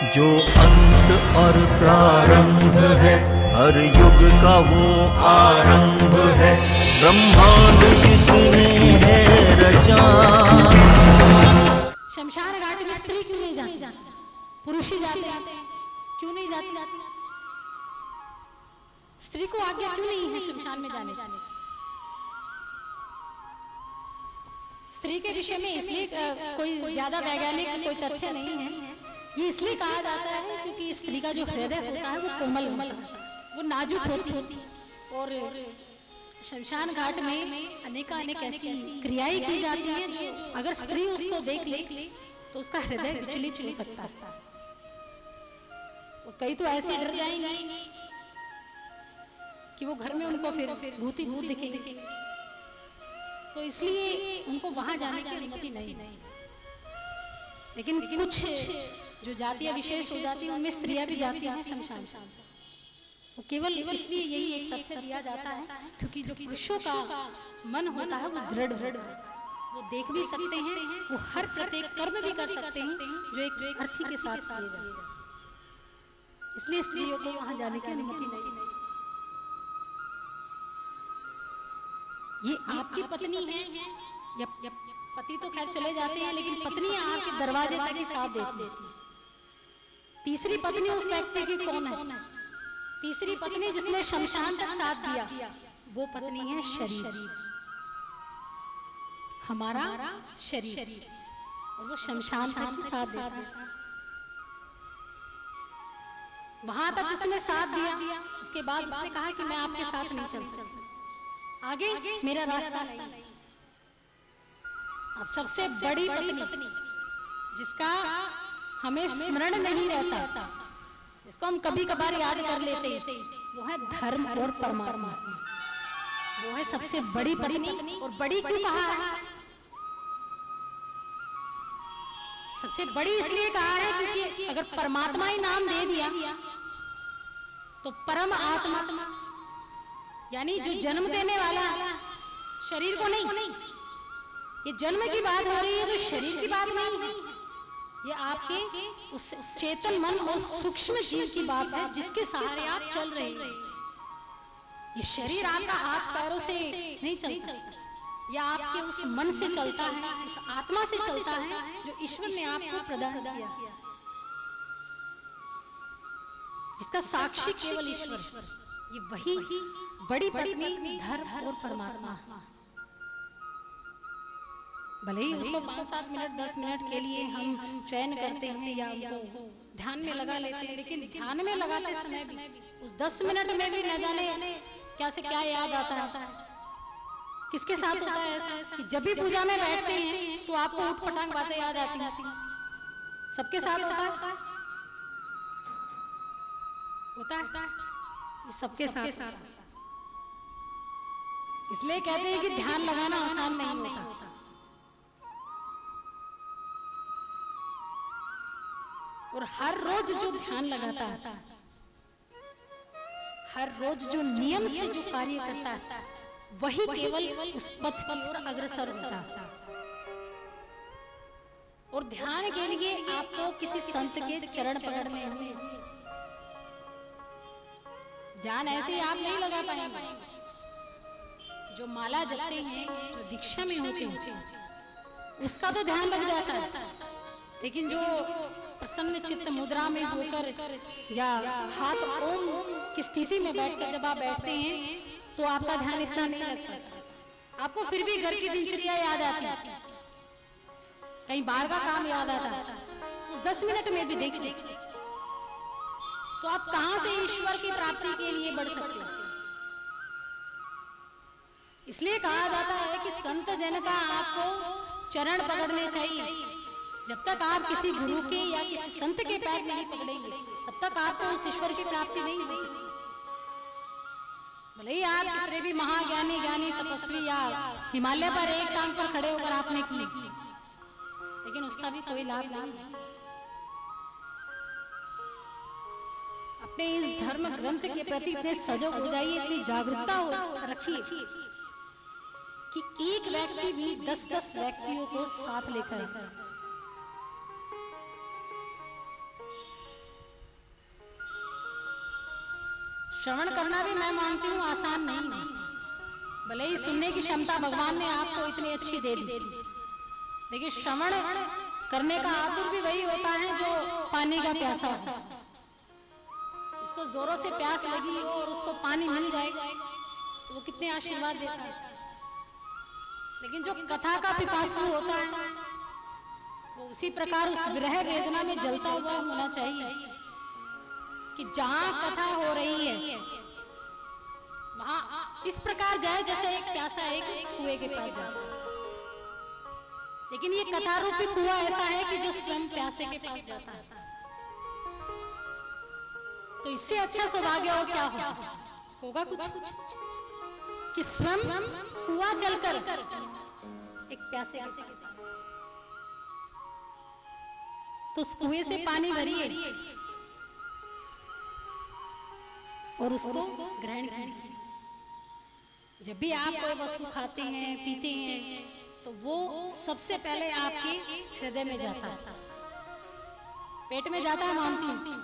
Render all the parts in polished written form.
जो अंत और प्रारंभ है, हर युग का वो आरंभ है। ब्रह्मांड जिसने है रचा। शमशान घाट में स्त्री क्यों नहीं जाती? पुरुष ही जाते हैं, क्यों नहीं जाती? स्त्री को आज्ञा क्यों नहीं है शमशान में जाने? स्त्री के विषय में इसलिए कोई ज्यादा वैज्ञानिक कोई तथ्य नहीं है। ये इसलिए कहा जाता है क्योंकि स्त्री का जो हृदय होता है वो कोमल होता है, वो नाजुक होती और शमशान घाट में अनेक ऐसी क्रियाएं की जाती हैं जो अगर स्त्री उसको देख ले तो उसका हृदय विचलित हो सकता है। और कई तो ऐसे डर जाएंगे कि वो घर में उनको फिर भूत दिखेंगे, तो इसलिए उनको वहां जाने की अनुमति नहीं। लेकिन कुछ जो जातियां विशेष हो जाती हैं उनमें स्त्रियां भी जाती हैं शमशान। वो केवल इसलिए यही एक तथ्य दिया जाता है क्योंकि जो पुरुषों का मन होता है वो दृढ़, वो देख भी सकते हैं, वो हर प्रत्येक कर्म भी कर सकते हैं जो एक अर्थी के साथ किए जाते हैं। इसलिए स्त्रियों को वहां जाने की अनुमति नहीं। ये आपकी पत्नी है या पति तो खैर चले जाते हैं, लेकिन पत्नी आपके दरवाजे तक ही साथ देती है। तीसरी पत्नी उस व्यक्ति की कौन है? तीसरी पत्नी जिसने शमशान तक साथ दिया वो पत्नी है शरीर, हमारा शरीर, और वो शमशान तक ही साथ देता है। वहां तक उसने साथ दिया, उसके बाद उसने कहा कि मैं आपके साथ नहीं चल सकता, आगे मेरा रास्ता नहीं। अब सबसे बड़ी पत्नी जिसका हमें स्मरण नहीं रहता, जिसको हम कभी कभार याद कर लेते, वो है धर्म और परमात्मा। वो है सबसे बड़ी पत्नी। और बड़ी क्यों कहा है? सबसे बड़ी इसलिए कहा है क्योंकि अगर परमात्मा ही नाम दे दिया तो परम आत्मा यानी जो जन्म देने वाला शरीर को नहीं, ये जन्म की बात हो रही है तो शरीर की बात नहीं है। ये आपके उस चेतन मन और सूक्ष्म जीव की बात है जिसके सहारे आप चल रहे हैं। ये शरीर आपका हाथ पैरों से नहीं चलता, या आपके उस मन से चलता है, उस आत्मा से चलता है जो ईश्वर ने आपको प्रदान किया, जिसका साक्षी केवल ईश्वर। ये वही बड़ी पत्नी धर्म और परमात्मा। भले ही उसको 5-7 मिनट 10 मिनट के लिए हम चयन करते हैं या उनको ध्यान में लगा लेते हैं, लेकिन ध्यान में लगाते समय भी उस 10 मिनट में भी न जाने क्या से क्या याद आता है। किसके साथ होता है ऐसा कि जब भी पूजा में बैठते हैं तो आपको उठपटांग बातें याद आती हैं? सबके साथ होता है। ये सबके साथ। इसलिए कहते हैं कि ध्यान लगाना आसान नहीं होता। और हर रोज जो ध्यान लगाता है, हर रोज जो नियम से जो कार्य करता है, वही केवल उस पथ की ओर अग्रसर होता है। और ध्यान के लिए आपको किसी संत के चरण पकड़ने होंगे। ध्यान ऐसे ही आप नहीं लगा पाएंगे। जो माला जपते हैं, जो दीक्षा में होते हैं, उसका तो ध्यान लग जाता है, लेकिन जो प्रसन्न चित्त मुद्रा में होकर या हाथ ओम की स्थिति में बैठकर जब आप बैठते हैं तो आपका ध्यान इतना नहीं लगता। आपको फिर भी घर की दिनचर्या याद आती है, कहीं बाहर का काम याद आता है। उस 10 मिनट में भी देख ले तो आप कहां से ईश्वर की प्राप्ति के लिए बढ़ सकते हैं। इसलिए कहा जाता है कि संत जन का आपको चरण पकड़ने चाहिए। जब तक आप किसी गुरु के या किसी संत के पैर नहीं पकड़ेंगे तब तक आपको उस ईश्वर की प्राप्ति नहीं हो सकती। भले ही आप कितने भी महाज्ञानी ज्ञानी तपस्वी या हिमालय पर एक टांग पर खड़े होकर आपने की, लेकिन उसका भी कोई लाभ नहीं है। अपने इस धर्म ग्रंथ के प्रति इतने सजग हो जाइए, इतनी जागरूकता रखिए कि एक व्यक्ति भी 10-10 व्यक्तियों को साथ लेकर श्रवण करना भी मैं मानती हूँ आसान नहीं है, भले ही सुनने की क्षमता भगवान ने आपको इतनी अच्छी दे दी, लेकिन श्रवण करने का आतुर भी वही होता है जो पानी का प्यासा होता है। इसको जोरों से प्यास लगी हो और उसको पानी मिल जाए तो वो कितने आशीर्वाद देता है। लेकिन जो कथा का पिपासु होता है वो उसी प्रकार उस विरह वेदना में जलता हुआ होना चाहिए कि जहां कथा हो रही है वहां इस प्रकार जाए जैसे एक प्यासा एक कुएं के पास जाता है। लेकिन ये कथा रूपी कुआं ऐसा है कि जो स्वयं प्यासे के पास जाता है। तो इससे अच्छा सौभाग्य और क्या होगा कुछ कि स्वयं कुआं चलकर एक प्यासे के पास, तो उस कुएं से पानी भरिए और उसको ग्रहण कीजिए। जब भी आप कोई वस्तु खाते हैं पीते हैं तो वो सबसे पहले आपके हृदय में जाता है, पेट में जाता है मानती हूँ।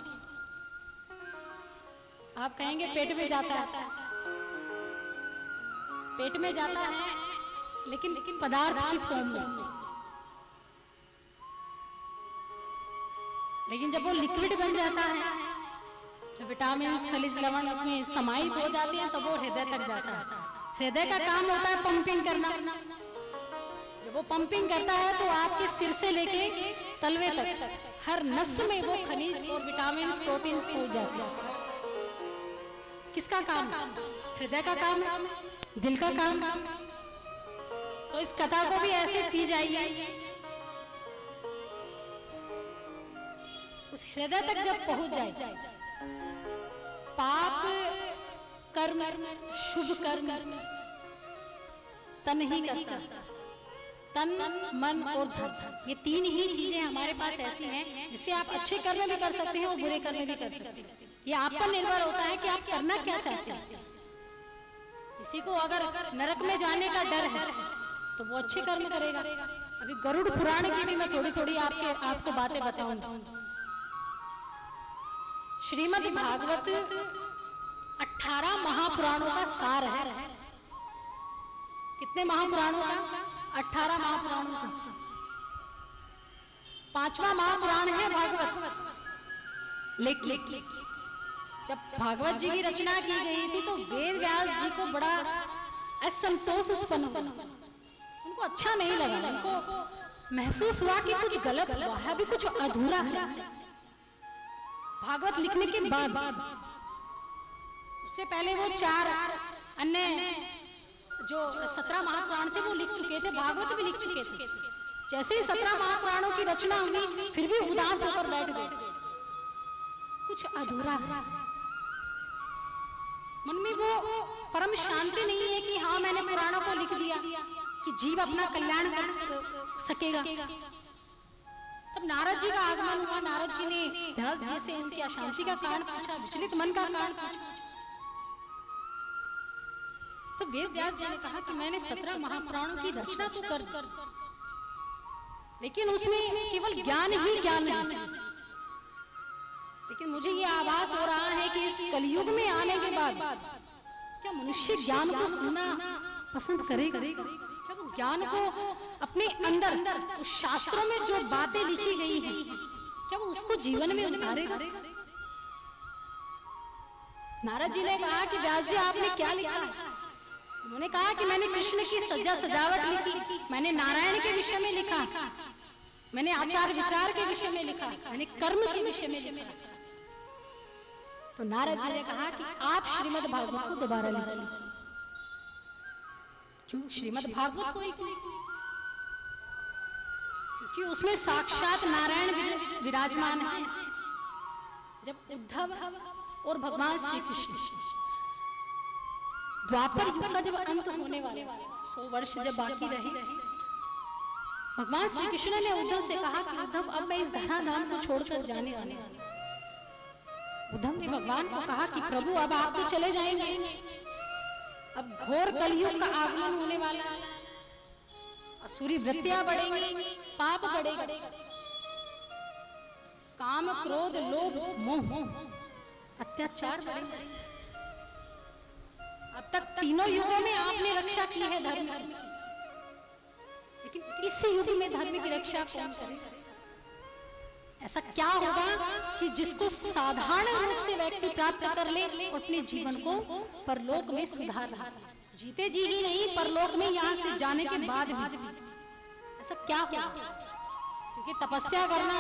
आप कहेंगे पेट में जाता है, पेट में जाता है लेकिन पदार्थ की फॉर्म में। लेकिन जब वो लिक्विड बन जाता है, जो विटामिन खनिज लवण उसमें समाहित हो जाते हैं, तो वो हृदय तक जाता है। हृदय का काम होता है पंपिंग करना। जब वो पंपिंग करता है तो आपके सिर से लेके तलवे तक हर नस में वो खनिज और विटामिन प्रोटीन पहुंच जाते हैं। किसका काम? हृदय का काम, दिल का काम। तो इस कथा को भी ऐसे पी जाइए, उस हृदय तक जब पहुंच जाए, पाप कर्म शुभ कर्म तन ही करता, तन मन और धन, ये तीन ही चीजें हमारे पास ऐसी हैं जिससे आप अच्छे कर्म भी कर सकते हैं और बुरे कर्म भी कर सकते हैं। ये आप पर निर्भर होता है कि आप करना क्या चाहते हैं। किसी को अगर नरक में जाने का डर है तो वो अच्छे कर्म करेगा। अभी गरुड़ पुराण की भी मैं थोड़ी थोड़ी आपको बातें बताऊंगा। श्रीमद् भागवत 18 महापुराणों का सार है। कितने महापुराणों का? 18 महापुराणों का। 5वां महापुराण है भागवत। लेकिन जब भागवत जी की रचना की गई थी तो वेद व्यास जी को बड़ा असंतोष उत्पन्न हुआ। उनको अच्छा नहीं लगा, उनको महसूस हुआ कि कुछ गलत हुआ है, अभी कुछ अधूरा है। भागवत लिखने के बाद उससे पहले वो 4 अन्य जो 17 महापुराण थे वो लिख चुके थे, भागवत भी लिख चुके थे। जैसे ही 17 महापुराणों की रचना हुई फिर भी उदास होकर बैठ गए, कुछ अधूरा है। मन में वो परम शांति नहीं है कि हाँ मैंने पुराणों को लिख दिया कि जीव अपना कल्याण कर सकेगा। तब नारद जी का आगमन हुआ। नारद जी ने व्यास जी से उनकी अशांति का कारण पूछा, विचलित मन का कारण पूछा। तो वेद व्यास जी ने कहा कि मैंने 17 महापुराणों की रचना तो कर दी, लेकिन उसमें केवल ज्ञान ही ज्ञान है। लेकिन मुझे ये आभास हो रहा है कि इस कलयुग में आने के बाद क्या मनुष्य ज्ञान को सुनना पसंद करेगा? क्या वो ज्ञान को अपने अंदर उस शास्त्रों में जो बातें लिखी गई हैं क्या वो उसको जीवन में उतारेगा? नारद जी ने कहा कि व्यास जी आपने क्या लिखा? उन्होंने कहा कि मैंने कृष्ण की सज्जा सजावट लिखी, मैंने नारायण के विषय में लिखा, मैंने आचार विचार के विषय में लिखा, मैंने कर्म के विषय में लिखा। तो नारद जी ने कहा कि आप श्रीमद् भागवत को दोबारा लिखिए। क्यों श्रीमद् भागवत को? क्योंकि उसमें साक्षात नारायण विराजमान है। जब उद्धव और भगवान श्री कृष्ण द्वापर युग का जब अंत होने वाले 100 वर्ष जब बाकी रहे, भगवान श्री कृष्ण ने उद्धव से कहा कि उद्धव अब मैं इस धराधाम को छोड़कर जाने वाले हूं। उद्धव ने भगवान को कहा कि प्रभु अब आप तो चले जाएंगे, अब घोर कलयुग का आगमन होने वाला है, असुरी वृत्तियां बढ़ेंगी, पाप बढ़ेगा, काम क्रोध लोभ मोह अत्याचार बढ़ेंगे। अब तक तीनों युगों में आपने रक्षा की है धर्म की, लेकिन इस युग में धर्म की रक्षा कौन करे? ऐसा क्या होगा कि जिसको साधारण रूप से व्यक्ति प्राप्त कर ले और अपने जीवन को परलोक में सुधार ले, जीते जी ही नहीं परलोक में यहाँ से जाने के बाद भी ऐसा क्या होगा? क्योंकि तपस्या करना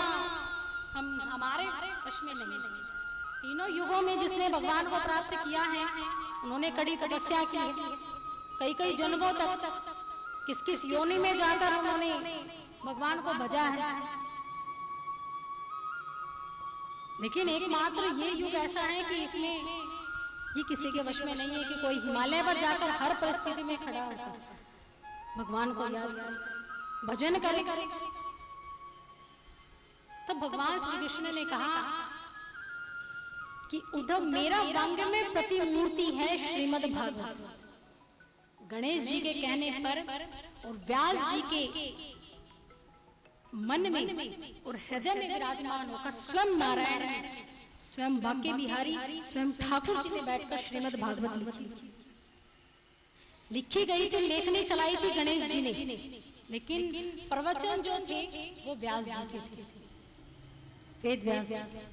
हमारे वश में नहीं है। तीनों युगों में जिसने भगवान को प्राप्त किया है उन्होंने कड़ी तपस्या की है, कई कई जन्मों तक किस किस योनि में जाकर उन्होंने भगवान को भजा है। लेकिन एकमात्र ये युग ऐसा है कि इसमें ये किसी के वश में नहीं है कि कोई हिमालय पर जाकर हर परिस्थिति में खड़ा होकर भगवान को याद करे, भजन करे। तो भगवान श्री कृष्ण ने कहा कि उद्धव मेरा वांग में प्रतिमूर्ति है श्रीमद् भागवत। गणेश जी के कहने पर और व्यास जी के मन में और हृदय में विराजमान होकर स्वयं नारायण, स्वयं भाग्य बिहारी, स्वयं ठाकुर जी ने बैठकर श्रीमद् भागवत लिखी गई थी, लेखनी चलाई थी गणेश जी ने, लेकिन प्रवचन जो थे वो व्यास जी के थे, वेद व्यास जी।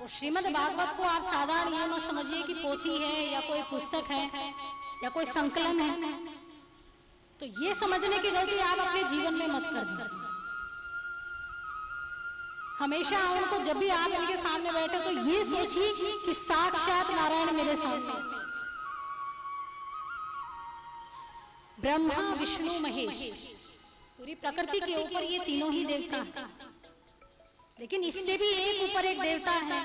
और श्रीमद् भागवत को आप साधारण ये मत समझिए कि पोथी है या कोई पुस्तक है या कोई संकलन है, तो ये समझने की गलती आप अपने जीवन में मत कर दीजिए। हमेशा उनको जब भी आप इनके सामने बैठे तो ये सोचिए कि साक्षात नारायण मेरे सामने, ब्रह्मा विष्णु महेश, पूरी प्रकृति के ऊपर ये तीनों ही देवता हैं, लेकिन इससे भी एक ऊपर एक देवता है।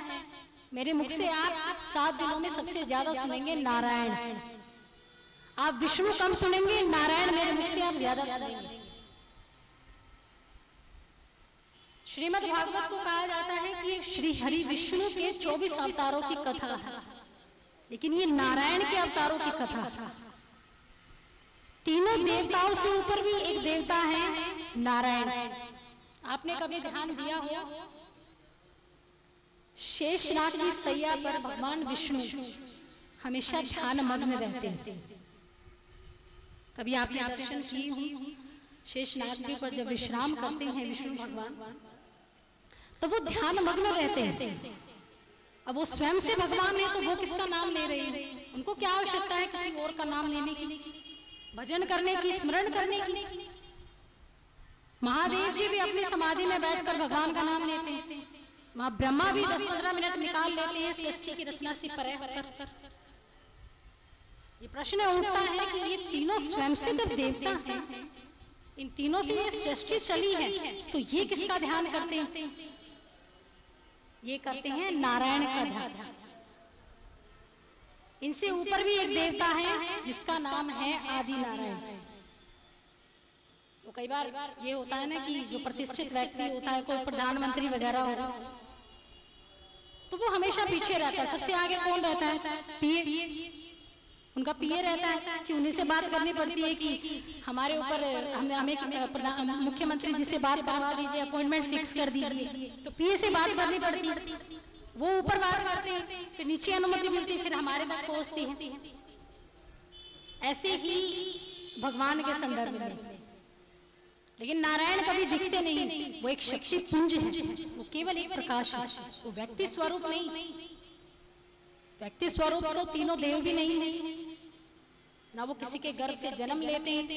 मेरे मुख से आप 7 दिनों में सबसे ज्यादा सुनेंगे नारायण। आप विष्णु कम सुनेंगे, नारायण मेरे मुख से आप ज्यादा सुनेंगे। श्रीमद् भागवत को कहा जाता है कि श्री हरि विष्णु के 24 अवतारों की कथा है, लेकिन ये नारायण के अवतारों की कथा है। तीनों देवताओं से ऊपर भी एक देवता है नारायण। आपने कभी ध्यान दिया हो, शेषनाग की सैया पर भगवान विष्णु हमेशा ध्यान मग्न रहते हैं। कभी आपने दर्शन किए हों, शेषनाग पर जब विश्राम करते हैं विष्णु भगवान, तो वो ध्यान मग्न रहते हैं। अब वो स्वयं से भगवान है तो वो किसका नाम ले रहे हैं? उनको क्या आवश्यकता है किसी और का नाम लेने की, भजन करने की, स्मरण करने की? महादेव जी भी अपनी समाधि में बैठकर भगवान का नाम लेते हैं। मां ब्रह्मा भी 10-15 मिनट निकाल लेते हैं सृष्टि की रचना से परे होकर। ये प्रश्न उठता है कि ये तीनों स्वयं से जब देवता हैं, इन तीनों से ये सृष्टि चली है, तो ये किसका ध्यान करते हैं? ये करते हैं नारायण का ध्यान। इनसे ऊपर भी एक देवता है जिसका नाम है आदि नारायण। तो कई बार ये होता है ना कि जो प्रतिष्ठित व्यक्ति होता है, कोई प्रधानमंत्री वगैरह हो, तो वो हमेशा पीछे रहता है। सबसे आगे कौन रहता है? पीए। उनका पीए रहता है कि उन्हीं से बात करनी पड़ती है कि हमारे ऊपर हमें मुख्यमंत्री जी से बात करवा दीजिए, अपॉइंटमेंट फिक्स कर दीजिए। तो पीए से बात करनी पड़ती है, वो ऊपर बात करते हैं, फिर नीचे अनुमति मिलती है, फिर हमारे तक पहुंचती है। ऐसे ही भगवान के संदर्भ में। लेकिन नारायण कभी दिखते नहीं, वो एक शक्ति पुंज है, वो केवल एक प्रकाश है, वो व्यक्ति स्वरूप नहीं। व्यक्ति स्वरूप तो तीनों देव भी नहीं है, ना वो किसी के गर्भ से जन्म लेते हैं,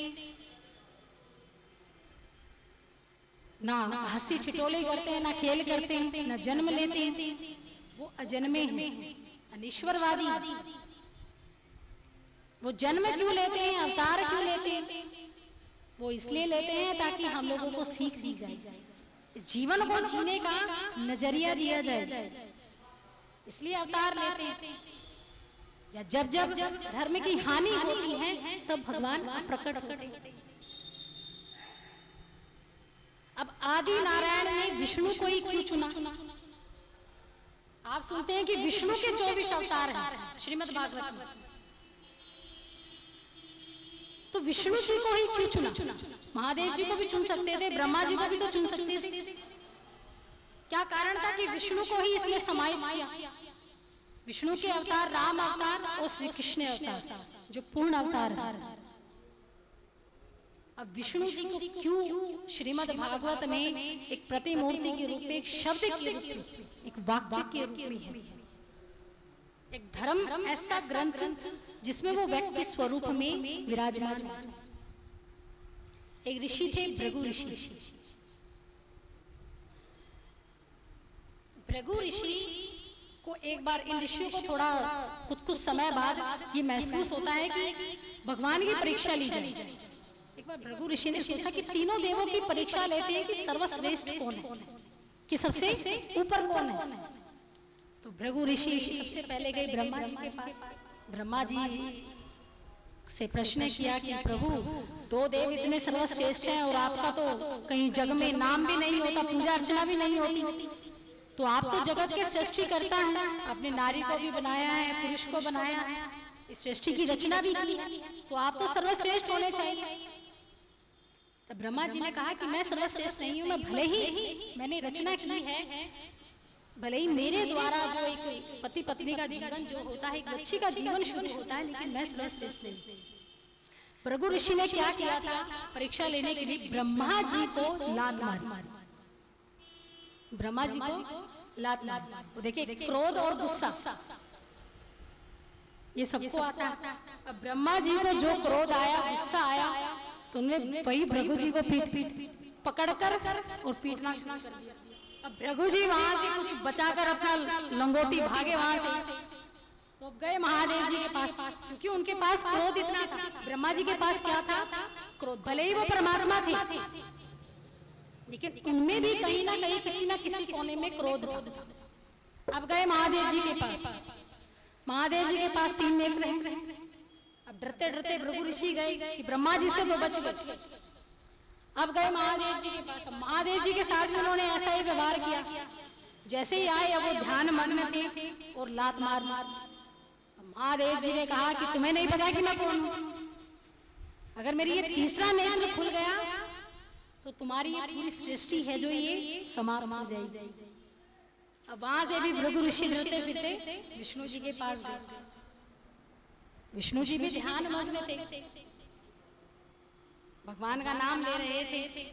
ना हंसी ठिठोले करते हैं, ना खेल करते हैं, ना जन्म लेते हैं। वो अजन्मे हैं, अनीश्वरवादी। वो जन्म क्यों लेते हैं, अवतार क्यों लेते हैं? वो इसलिए लेते हैं ताकि हम लोगों को सीख दी जाए, इस जीवन को जीने का नजरिया दिया जाए, इसलिए अवतार लेते हैं। या जब जब धर्म की हानि होती है तब भगवान प्रकट होते हैं। अब आदि नारायण ने विष्णु को ही क्यों चुना? आप सुनते हैं कि विष्णु के 24 अवतार हैं श्रीमद् भागवत में, तो विष्णु जी को ही क्यों चुना? महादेव जी को भी चुन सकते थे, ब्रह्मा जी को भी तो चुन सकते थे। क्या कारण था कि विष्णु को ही इसमें समाहित किया? विष्णु के अवतार राम अवतार और श्री कृष्ण अवतार जो पूर्ण अवतार है। अब विष्णु जी को क्यों श्रीमद् भागवत में एक प्रतिमूर्ति के रूप में, एक शब्द के रूप में, एक वाक्य के रूप में है, एक धर्म ऐसा ग्रंथ जिसमें वो व्यक्ति स्वरूप में विराजमान। एक ऋषि थे भृगु ऋषि। भृगु ऋषि को एक बार, इन ऋषियों को थोड़ा कुछ समय बाद ये महसूस होता है कि भगवान की परीक्षा ली जाए। एक बार भृगु ऋषि ने सोचा कि तीनों देवों की परीक्षा लेते हैं कि सर्वश्रेष्ठ कौन है, कि सबसे ऊपर कौन है। तो भृगु ऋषि सबसे पहले गए ब्रह्मा जी के पास। ब्रह्मा जी से प्रश्न किया कि प्रभु, दो देव इतने सर्वश्रेष्ठ हैं और आपका तो कहीं जग में नाम भी नहीं होता, पूजा अर्चना भी नहीं होती, तो आप तो जगत के सृष्टि करता है, आपने नारी को भी बनाया है, पुरुष को बनाया है, इस सृष्टि की रचना भी की, तो आप तो सर्वश्रेष्ठ होने चाहिए। तब ब्रह्मा जी ने कहा कि मैं सर्वश्रेष्ठ नहीं हूं, मैं भले ही मैंने रचना की है, भले ही मेरे द्वारा जो एक पति पत्नी का जीवन जो होता है, एक बच्ची का जीवन शुरू होता है, लेकिन मैं सर्वश्रेष्ठ नहीं। भृगु ऋषि ने क्या किया था, परीक्षा लेने के लिए ब्रह्मा जी को लात मारी। ब्रह्मा जी को लात मारी। वो देखिए, क्रोध और गुस्सा ये सबको आता है। अब ब्रह्मा जी को जो क्रोध आया, गुस्सा आया, तो उन्होंने वही भृगु जी को पकड़कर और पीटना शुरू कर दिया। अब भृगु जी वहां से कुछ बचाकर अपना लंगोटी भागे वहां से, तो अब गए महादेव जी के पास, क्योंकि उनके पास क्रोध इतना था। ब्रह्मा जी के पास क्या था, क्रोध। भले ही वो परमात्मा थे, लेकिन उनमें भी कहीं ना कहीं किसी ना किसी कोने में क्रोध था। अब गए महादेव जी के पास। महादेव जी के पास 3 नेत्र हैं। अब डरते डरते भृगु ऋषि गए कि ब्रह्मा जी से तो बच गए। अब गए महादेव जी के पास। महादेव जी के साथ में उन्होंने ऐसा ही व्यवहार किया, जैसे ही आए अब वो ध्यान मग्न थे और लात मार। महादेव जी ने कहा कि तुम्हें नहीं पता कि मैं कौन हूं? अगर मेरी ये तीसरा नेत्र खुल गया तो तुम्हारी ये पूरी सृष्टि है जो ये समाप्त हो जाएगी। अब वहां से भी भृगु ऋषि डरते फिरते विष्णु जी के पास गए। विष्णु जी भी ध्यान मग्न थे, भगवान का नाम ले रहे थे।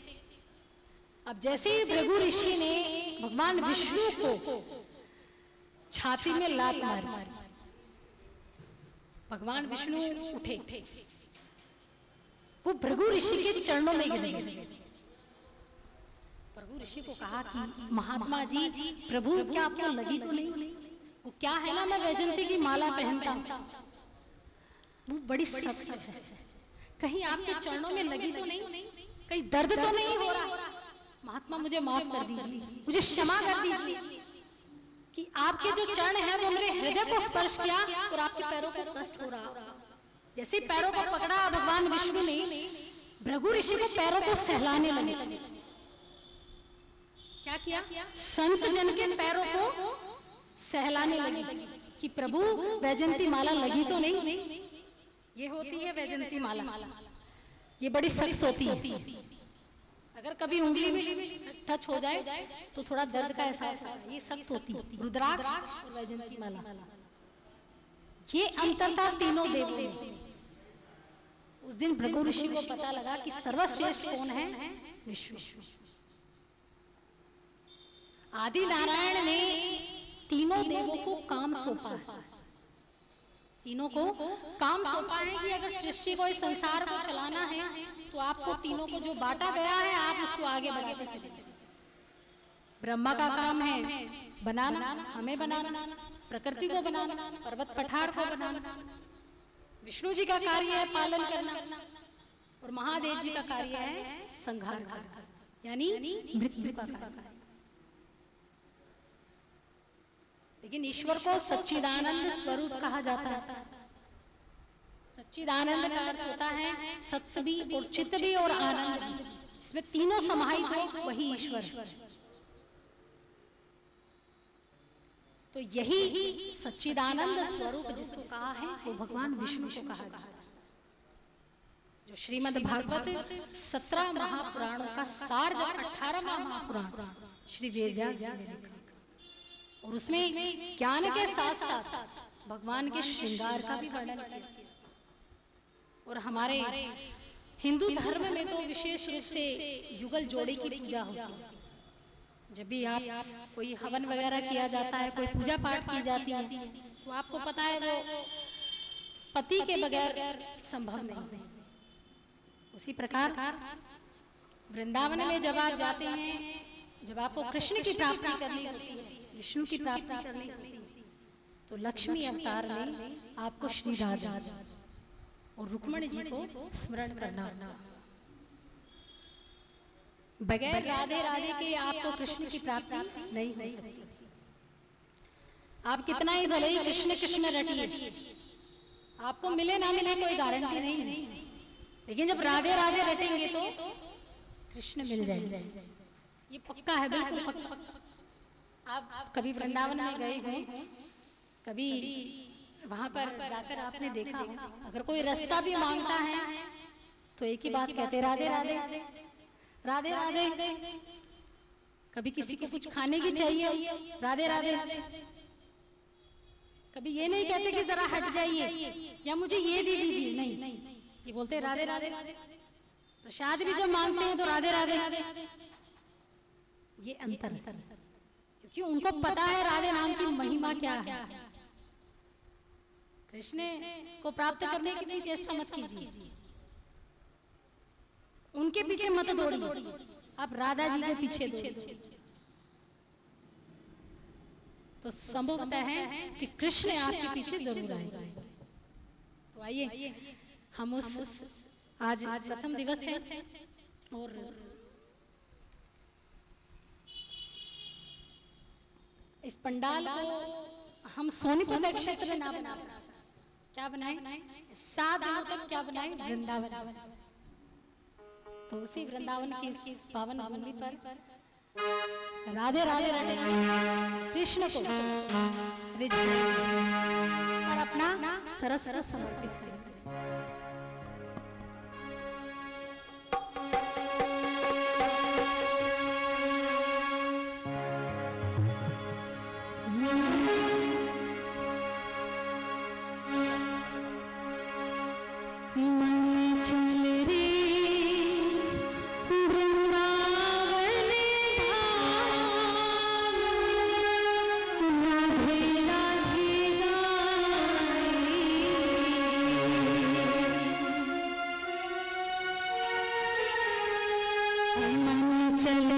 अब जैसे ही भृगु ऋषि ने भगवान विष्णु को छाती में लात मारी, भगवान विष्णु उठे, वो भृगु ऋषि के चरणों में गिर गए। भृगु ऋषि को कहा कि महात्मा जी, प्रभु क्या आपको लगी तो नहीं? वो क्या है ना, मैं वैजंती की माला पहनता हूं, वो बड़ी सख्त है, कहीं आपके चरणों में लगी तो नहीं, कहीं दर्द तो नहीं हो रहा? महात्मा मुझे माफ कर दीजिए, मुझे क्षमा कर दीजिए कि आपके जो चरण हैं वो मेरे हृदय को स्पर्श किया और आपके पैरों को कष्ट हो रहा। जैसे पैरों को पकड़ा भगवान विष्णु ने, भृगु ऋषि को पैरों को सहलाने लगे। क्या किया? संत जन के पैरों को सहलाने लगे कि प्रभु वैजंती माला लगी तो नहीं? ये होती है वैजंती माला, ये बड़ी सख्त होती है। अगर कभी उंगली में टच हो जाए तो थोड़ा दर्द का एहसास होता है, ये सख्त होती है। रुद्राक्ष और वैजंती माला, ये अंतर था तीनों देवों में। उस दिन भृगु ऋषि को पता लगा कि सर्वश्रेष्ठ कौन है, विष्णु। आदि नारायण ने तीनों देवों को काम सौंपा है, तीनों को काम सौंपा है कि अगर सृष्टि को, इस संसार को चलाना है तो आपको तीनों को जो बांटा गया है आप उसको आगे बढ़ाते चलिए। ब्रह्मा का काम है बनाना, हमें बनाना, प्रकृति को बनाना, पर्वत पठार को बनाना। विष्णु जी का कार्य है पालन करना और महादेव जी का कार्य है संहार करना, यानी मृत्यु का कार्य। लेकिन ईश्वर को सच्चिदानंद स्वरूप कहा जाता है। सच्चिदानंद का अर्थ होता है सत्य भी और चित्त भी और आनंद भी, जिसमें तीनों समाहित हो वही ईश्वर। तो यही सच्चिदानंद स्वरूप जिसको कहा है वो भगवान विष्णु को कहा जाता है। जो श्रीमद् भागवत 17 महापुराणों का सार, जब 18वां महापुराण श्री वेदव्यास जी ने लिखा, और उसमें ज्ञान के साथ साथ भगवान के श्रृंगार का भी वर्णन किया। और हमारे हिंदू धर्म में तो विशेष रूप से युगल जोड़े की पूजा होती है। जब भी आप कोई हवन वगैरह किया जाता है, कोई पूजा पाठ की जाती है, तो आपको पता है वो पति के बगैर संभव नहीं। उसी प्रकार वृंदावन में जब आप जाते हैं, जब आपको कृष्ण की प्राप्ति करनी होती है, विष्णु की प्राप्ति करनी होती है, तो लक्ष्मी अवतार में आपको श्री राधा और रुक्मणी जी को स्मरण करना होगा। बगैर राधे राधे के आपको कृष्ण की प्राप्ति नहीं हो सकती। आप कितना ही भले ही कृष्ण कृष्ण रटिए, आपको मिले ना मिले कोई गारंटी नहीं है, लेकिन जब राधे राधे रटेंगे तो कृष्ण मिल जाएंगे, ये पक्का है, बिल्कुल पक्का। आप कभी वृंदावन में गए हो, कभी वहां पर जाकर आपने देखा हो, अगर कोई रास्ता भी मांगता है तो एक ही बात कहते, राधे राधे राधे राधे। कभी किसी को कुछ खाने की चाहिए, राधे राधे। कभी ये नहीं कहते कि जरा हट जाइए या मुझे ये दे दीजिए, नहीं, ये बोलते राधे राधे। प्रसाद भी जब मांगते हैं तो राधे राधे। ये अंतर है, क्योंकि उनको पता है राधे नाम की महिमा क्या है। कृष्ण को प्राप्त करने की इतनी चेष्टा मत कीजिए, उनके पीछे मत दौड़िए, आप राधा जी के पीछे दौड़िए, तो संभवतः है कि कृष्ण आपके पीछे जरूर आएगा। तो आइए हम उस आज प्रथम दिवस है और इस पंडाल को हम सोनीपत क्षेत्र ना बनाए, क्या बनाए, 7 दिनों तक क्या बनाए, वृंदावन। तो उसी वृंदावन की इस पावन भूमि पर राधे राधे रटेंगे, कृष्ण को रिझ पर अपना सरस समर्पित करेंगे। चल